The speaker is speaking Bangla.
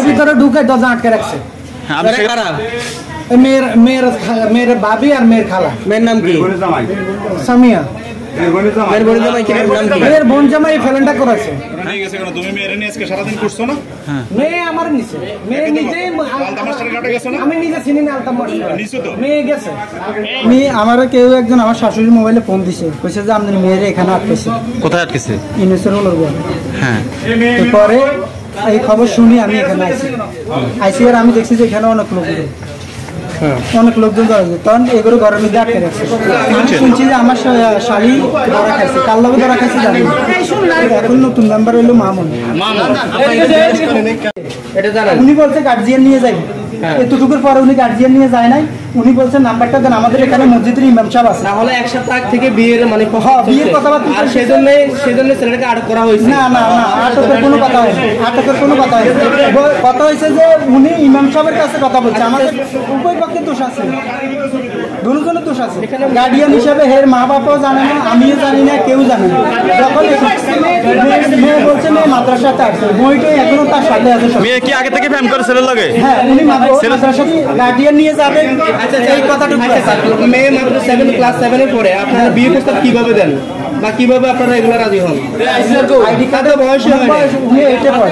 ভিতরে ঢুকে দরজা আটকে রাখছে। মেয়ের ভাবি আর মেয়ের খালা। মেয়ের নাম কি? সামিয়া। মেয়ের বোন জামাই ফেলেনটা করেছে। তুমি মেয়ের নিয়ে আজকে সারাদিন করছো না? মেয়ে আমার নিচে, মেয়ে নিজেই আমি নিজে চিনি না মেয়ে গেছে। আমার কেউ একজন আমার শাশুড়ির মোবাইলে ফোন দিছে, কইছে যে আপনার মেয়েরে এখানে আটকেছে। কোথায় আটকেছে? হ্যাঁ। পরে এই খবর শুনি আমি এখানে আইসি আর আমি দেখছি যে এখানে অনেক লোকজন ধরেছে, তখন এগুলো ঘরের মধ্যে আটকে রাখছে। শুনছি যে আমার শালি ধরা খাইছে, কার লগে ধরা খাইছে জানি না। এখন নতুন মেম্বার হইলো মামুন। উনি বলছে গার্জিয়ান নিয়ে যাই, এতটুকুর পরে উনি গার্জিয়ান নিয়ে যায় নাই। উনি বলছেন নাম্বারটা দেন, আমাদের এখানে মসজিদের ইমাম সাহেব আছে। তাহলে এক সপ্তাহ থেকে বিয়ের মানে বিয়ের কথাবার্তা, আর সেজন্য ছেলেটাকে আটক করা হয়েছে। না না না, আটকের কোনো কথা হয়নি, আটকের কোনো কথা হয়নি। কথা হয়েছে যে উনি ইমাম সাহেবের কাছে কথা বলছে। আমাদের উভয় পক্ষে দোষ আছে, দুজনের দোষ আছে। গার্ডিয়ান হিসাবে হের মা বাবাও জানে না, আমিও জানি না, কেউ জানে না। যখন মেয়ে বলছে মেয়ে মাদ্রাসাতে আসছে, বইটা এখনো তার সাথে আছে। মেয়ে কি আগে থেকে ফ্যাম করে ছেলের লাগে? হ্যাঁ, উনি মাদ্রাসাতে গার্ডিয়ান নিয়ে যাবে। আচ্ছা, এই কথাটুকু মেয়ে মাত্র ক্লাস 7 পড়ে, আপনারা বিয়ে প্রস্তাব কিভাবে দেন বা কিভাবে আপনারা এগুলো রাজি হন? আইডি কার্ডে বয়স হয়, উনি এটা পড়ে।